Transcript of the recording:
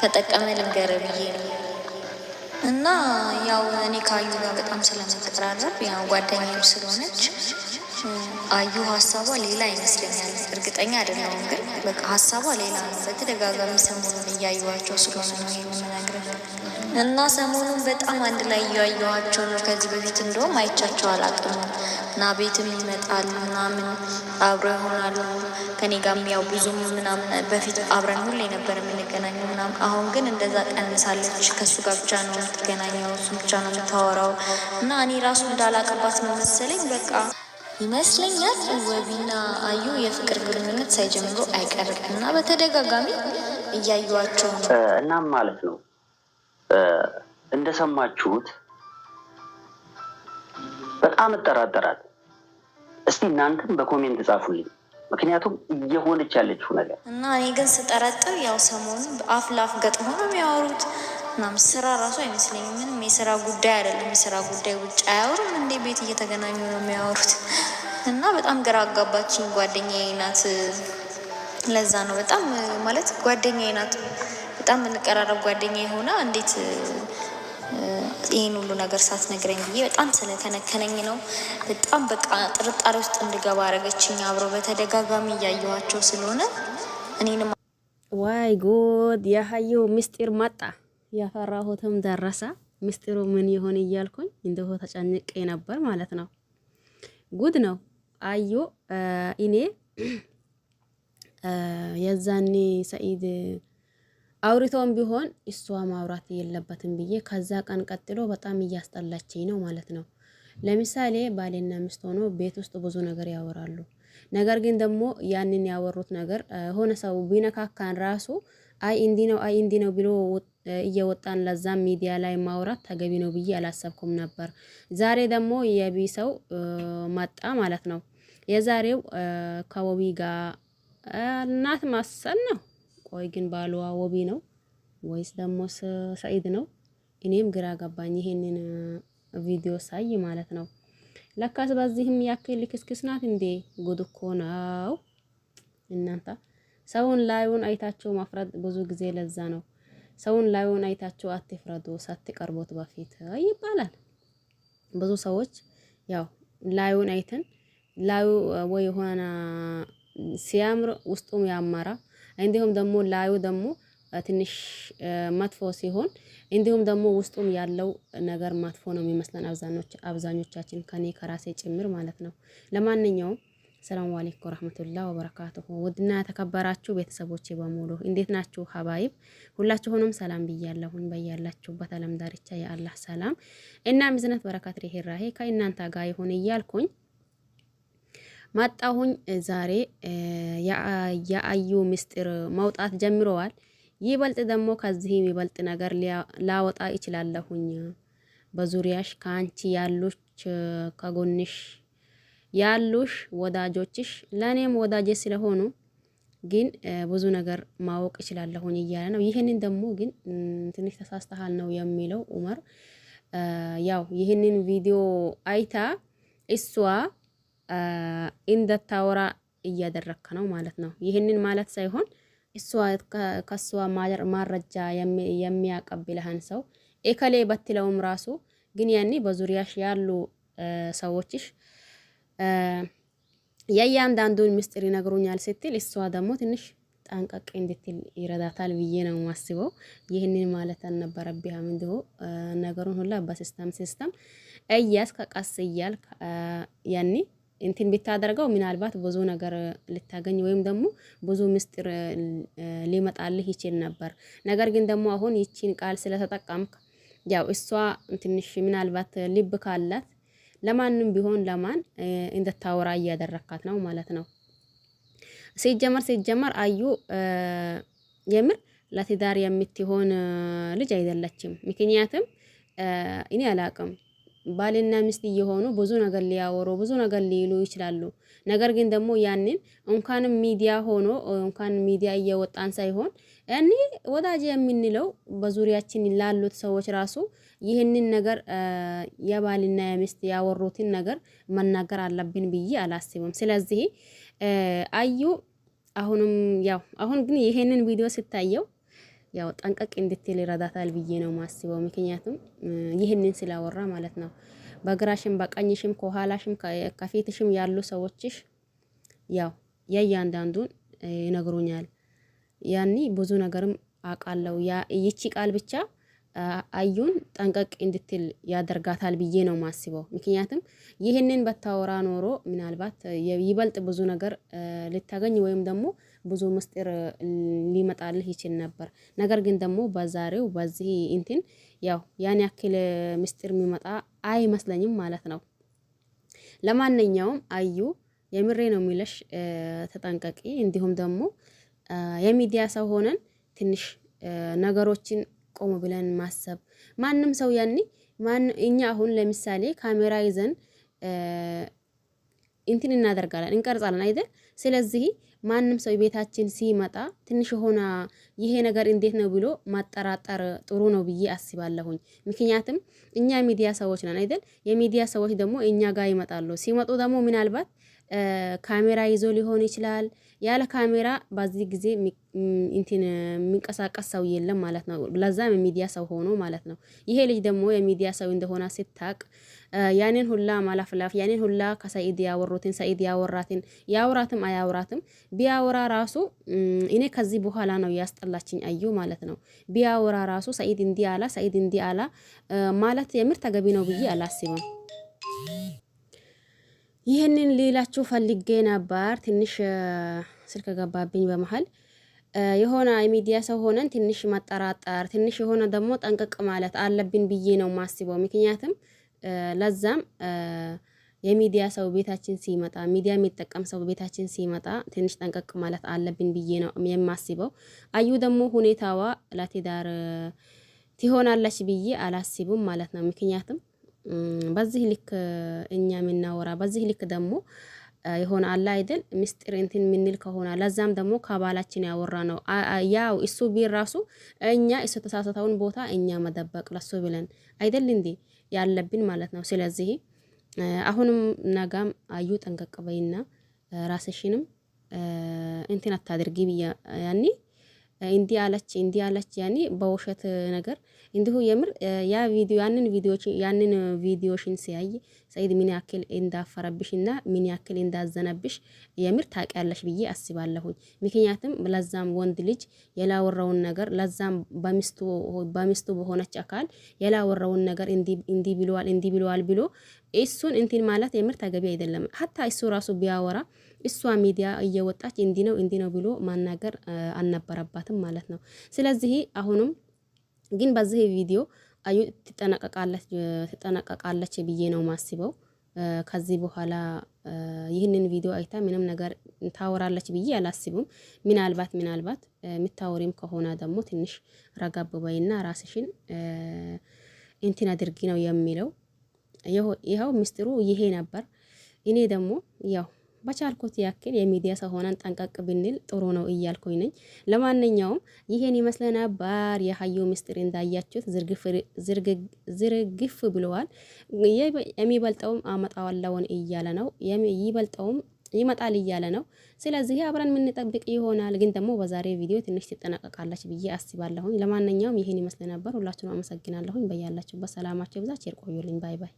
ከጠቀመ ልንገር ብዬ ነው። እና ያው እኔ ከአዩ ጋር በጣም ስለምንቀራረብ ያው ጓደኛዬም ስለሆነች አዩ ሀሳቧ ሌላ ይመስለኛል። እርግጠኛ አይደለሁም ግን በቃ ሀሳቧ ሌላ ነው። በተደጋጋሚ ሰሞኑን እያየኋቸው ስለሆነ ነው የምነግርህ። እና ሰሞኑን በጣም አንድ ላይ እያየኋቸው ነው። ከዚህ በፊት እንደውም አይቻቸው አላውቅም። እና ቤትም ይመጣል ምናምን አብሮ ይሆናሉ ከኔ ጋርም ያው ብዙም ምናምን በፊት አብረን ሁሌ ነበር የምንገናኘው ምናምን። አሁን ግን እንደዛ ቀንሳለች። ከሱ ጋር ብቻ ነው የምትገናኘው፣ እሱ ብቻ ነው የምታወራው። እና እኔ ራሱ እንዳላቅባት ነው መሰለኝ በቃ ይመስለኛል። ወቢና አዩ የፍቅር ግንኙነት ሳይጀምሩ አይቀርም እና በተደጋጋሚ እያዩዋቸው ነው። እናም ማለት ነው እንደሰማችሁት በጣም እጠራጠራለሁ። እስቲ እናንተም በኮሜንት ጻፉልኝ፣ ምክንያቱም እየሆነች ያለችው ነገር እና እኔ ግን ስጠረጥር ያው ሰሞኑን አፍ ላፍ ገጥሞ ነው የሚያወሩት ምናምን። ስራ ራሱ አይመስለኝም። ምንም የስራ ጉዳይ አይደለም። የስራ ጉዳይ ውጭ አያወሩም እንዴ? ቤት እየተገናኙ ነው የሚያወሩት። እና በጣም ግራ አጋባችኝ። ጓደኛዬ ናት። ለዛ ነው በጣም ማለት ጓደኛዬ ናት። በጣም የምንቀራረብ ጓደኛዬ ሆና እንዴት ይህን ሁሉ ነገር ሳትነግረኝ ብዬ በጣም ስለተነከነኝ ነው። በጣም በቃ ጥርጣሬ ውስጥ እንድገባ አረገችኝ። አብረው በተደጋጋሚ እያየኋቸው ስለሆነ እኔንም ዋይ ጉድ! የሀየው ምስጢር መጣ። ያፈራሁትም ደረሰ። ምስጢሩ ምን ይሆን እያልኩኝ እንደሆ ተጨንቄ ነበር ማለት ነው። ጉድ ነው። አዩ እኔ የዛኔ ሰኢድ አውሪቶም ቢሆን እሷ ማውራት የለበትም ብዬ ከዛ ቀን ቀጥሎ በጣም እያስጠላችኝ ነው ማለት ነው። ለምሳሌ ባልና ሚስት ሆኖ ቤት ውስጥ ብዙ ነገር ያወራሉ። ነገር ግን ደግሞ ያንን ያወሩት ነገር ሆነ ሰው ቢነካካን ራሱ አይ እንዲ ነው ብሎ እየወጣን ለዛም ሚዲያ ላይ ማውራት ተገቢ ነው ብዬ አላሰብኩም ነበር። ዛሬ ደግሞ የቢሰው መጣ ማለት ነው። የዛሬው ከወቢ ጋር እናት ማሰል ነው። ቆይ ግን ባሏ ወቢ ነው ወይስ ደግሞ ሰኢድ ነው? እኔም ግራ ገባኝ ይሄንን ቪዲዮ ሳይ ማለት ነው። ለካስ በዚህም ያክል ልክስክስ ናት እንዴ? ጉድ እኮ ነው እናንተ። ሰውን ላዩን አይታችሁ ማፍረድ ብዙ ጊዜ ለዛ ነው። ሰውን ላዩን አይታችሁ አትፍረዱ ሳትቀርቡት በፊት ይባላል። ብዙ ሰዎች ያው ላዩን አይተን ላዩ ወይ ሆነ ሲያምር ውስጡም ያማራ እንዲሁም ደግሞ ላዩ ደግሞ ትንሽ መጥፎ ሲሆን እንዲሁም ደግሞ ውስጡም ያለው ነገር መጥፎ ነው የሚመስለን አብዛኞቻችን ከኔ ከራሴ ጭምር ማለት ነው። ለማንኛውም ሰላም አለይኩም ወራህመቱላሂ ወበረካቱሁ። ውድና የተከበራችሁ ቤተሰቦቼ በሙሉ እንዴት ናችሁ? ሀባይብ ሁላችሁንም ሰላም ብያለሁኝ። በያላችሁበት ዓለም ዳርቻ የአላህ ሰላም እና ምዝነት በረካት ርህራሄ ከእናንተ ጋር ይሁን እያልኩኝ ማጣሁኝ። ዛሬ የአዩ ምስጢር መውጣት ጀምረዋል። ይበልጥ ደግሞ ከዚህ የሚበልጥ ነገር ላወጣ ይችላለሁኝ። በዙሪያሽ ከአንቺ ያሉሽ ከጎንሽ ያሉሽ ወዳጆችሽ ለኔም ወዳጄ ስለሆኑ ግን ብዙ ነገር ማወቅ ይችላለሁኝ እያለ ነው። ይሄንን ደግሞ ግን ትንሽ ተሳስተሃል ነው የሚለው ኡመር። ያው ይሄንን ቪዲዮ አይታ እሷ እንደታወራ እያደረከ ነው ማለት ነው። ይሄንን ማለት ሳይሆን እሷ ከሷ ማረጃ የሚያቀብልህን ሰው ኤከሌ በትለውም ራሱ ግን ያኔ በዙሪያሽ ያሉ ሰዎችሽ የእያንዳንዱን ምስጢር ይነግሩኛል ስትል እሷ ደግሞ ትንሽ ጠንቀቅ እንድትል ይረዳታል ብዬ ነው የማስበው። ይህንን ማለት አልነበረብህም። እንዲሁ ነገሩን ሁላ በሲስተም እያስ ከቀስ እያልክ ያኔ እንትን ብታደርገው ምናልባት ብዙ ነገር ልታገኝ ወይም ደግሞ ብዙ ምስጢር ሊመጣልህ ይችል ነበር። ነገር ግን ደግሞ አሁን ይቺን ቃል ስለተጠቀምክ ያው እሷ ትንሽ ምናልባት ልብ ካላት ለማንም ቢሆን ለማን እንደታወራ እያደረካት ነው ማለት ነው። ሲጀመር አዩ የምር ለትዳር የምትሆን ልጅ አይደለችም። ምክንያቱም እኔ አላቅም ባልና ሚስት እየሆኑ ብዙ ነገር ሊያወሩ ብዙ ነገር ሊሉ ይችላሉ። ነገር ግን ደግሞ ያንን እንኳንም ሚዲያ ሆኖ እንኳን ሚዲያ እየወጣን ሳይሆን ያኔ ወዳጅ የምንለው በዙሪያችን ላሉት ሰዎች ራሱ ይህንን ነገር የባልና የሚስት ያወሩትን ነገር መናገር አለብን ብዬ አላስብም። ስለዚህ አዩ አሁንም ያው አሁን ግን ይሄንን ቪዲዮ ስታየው ያው ጠንቀቅ እንድትል ይረዳታል ብዬ ነው ማስበው። ምክንያቱም ይህንን ስላወራ ማለት ነው። በግራሽም በቀኝሽም ከኋላሽም ከፊትሽም ያሉ ሰዎችሽ ያው የእያንዳንዱን ይነግሩኛል። ያኒ ብዙ ነገርም አውቃለሁ። ይቺ ቃል ብቻ አዩን ጠንቀቅ እንድትል ያደርጋታል ብዬ ነው ማስበው። ምክንያቱም ይህንን በታወራ ኖሮ ምናልባት ይበልጥ ብዙ ነገር ልታገኝ ወይም ደግሞ ብዙ ምስጢር ሊመጣልህ ይችል ነበር። ነገር ግን ደግሞ በዛሬው በዚህ እንትን ያው ያን ያክል ምስጢር የሚመጣ አይመስለኝም ማለት ነው። ለማንኛውም አዩ የምሬ ነው የሚለሽ ተጠንቀቂ። እንዲሁም ደግሞ የሚዲያ ሰው ሆነን ትንሽ ነገሮችን ቆም ብለን ማሰብ ማንም ሰው ያኔ እኛ አሁን ለምሳሌ ካሜራ ይዘን እንትን እናደርጋለን እንቀርጻለን አይደል? ስለዚህ ማንም ሰው ቤታችን ሲመጣ ትንሽ ሆና ይሄ ነገር እንዴት ነው ብሎ ማጠራጠር ጥሩ ነው ብዬ አስባለሁኝ። ምክንያቱም እኛ ሚዲያ ሰዎች ነን አይደል? የሚዲያ ሰዎች ደግሞ እኛ ጋር ይመጣሉ። ሲመጡ ደግሞ ምናልባት ካሜራ ይዞ ሊሆን ይችላል። ያለ ካሜራ በዚህ ጊዜ እንትን የሚንቀሳቀስ ሰው የለም ማለት ነው። ለዛም የሚዲያ ሰው ሆኖ ማለት ነው። ይሄ ልጅ ደግሞ የሚዲያ ሰው እንደሆነ ስታቅ ያንን ሁላ ማላፍላፍ ያንን ሁላ ከሰኢድ ያወሩትን ሰኢድ ያወራትም አያወራትም ቢያወራ ራሱ እኔ ከዚህ በኋላ ነው ያስጠላችኝ አዩ ማለት ነው። ቢያወራ ራሱ ሰኢድ እንዲህ አላ ማለት የምር ተገቢ ነው ብዬ አላስብም። ይህንን ሌላችሁ ፈልጌ ነበር። ትንሽ ስልክ ገባብኝ በመሃል። የሆነ የሚዲያ ሰው ሆነን ትንሽ ማጠራጠር ትንሽ የሆነ ደግሞ ጠንቀቅ ማለት አለብን ብዬ ነው ማስበው። ምክንያቱም ለዛም የሚዲያ ሰው ቤታችን ሲመጣ ሚዲያ የሚጠቀም ሰው ቤታችን ሲመጣ ትንሽ ጠንቀቅ ማለት አለብን ብዬ ነው የማስበው። አዩ ደግሞ ሁኔታዋ ለትዳር ትሆናለች ብዬ አላስብም ማለት ነው። ምክንያቱም በዚህ ልክ እኛ የምናወራ በዚህ ልክ ደግሞ የሆነ አለ አይደል ምስጢር እንትን ምንል ከሆነ ለዛም ደግሞ ከባላችን ያወራ ነው ያው እሱ ቢራሱ እኛ እሱ ተሳሳተውን ቦታ እኛ መደበቅ ለሱ ብለን አይደል እንዴ ያለብን ማለት ነው። ስለዚህ አሁንም ነጋም አዩ ጠንቀቅ በይና ራስሽንም እንትን አታድርጊ ብያ ያኒ እንዲህ አለች ያኒ በውሸት ነገር እንዲሁ የምር ያንን ቪዲዮሽን ሲያይ ሰኢድ ምን ያክል እንዳፈረብሽና ምን ያክል እንዳዘነብሽ የምር ታውቂያለሽ ብዬ አስባለሁኝ። ምክንያቱም ለዛም ወንድ ልጅ የላወራውን ነገር ለዛም በሚስቱ በሆነች አካል የላወራውን ነገር እንዲህ ብለዋል ብሎ እሱን እንትን ማለት የምር ተገቢ አይደለም። ሀታ እሱ ራሱ ቢያወራ እሷ ሚዲያ እየወጣች እንዲህ ነው ብሎ ማናገር አልነበረባትም ማለት ነው። ስለዚህ አሁንም ግን በዚህ ቪዲዮ አዩ ትጠነቀቃለች ብዬ ነው ማስበው። ከዚህ በኋላ ይህንን ቪዲዮ አይታ ምንም ነገር ታወራለች ብዬ አላስብም። ምናልባት የምታወሪም ከሆነ ደግሞ ትንሽ ረጋብ በይና ራስሽን እንትን አድርጊ ነው የሚለው። ይኸው ምስጢሩ ይሄ ነበር። እኔ ደግሞ ያው በቻልኩት ያክል የሚዲያ ሰው ሆነን ጠንቀቅ ብንል ጥሩ ነው እያልኩኝ ነኝ። ለማንኛውም ይሄን ይመስል ነበር የሀዩ ምስጢር። እንዳያችሁት ዝርግፍ ብለዋል። የሚበልጠውም አመጣዋለውን እያለ ነው፣ ይበልጠውም ይመጣል እያለ ነው። ስለዚህ አብረን የምንጠብቅ ይሆናል። ግን ደግሞ በዛሬ ቪዲዮ ትንሽ ትጠነቀቃለች ብዬ አስባለሁኝ። ለማንኛውም ይሄን ይመስል ነበር። ሁላችሁንም አመሰግናለሁኝ። በያላችሁበት ሰላማችሁ ይብዛ። ቸር ቆዩልኝ። ባይ ባይ።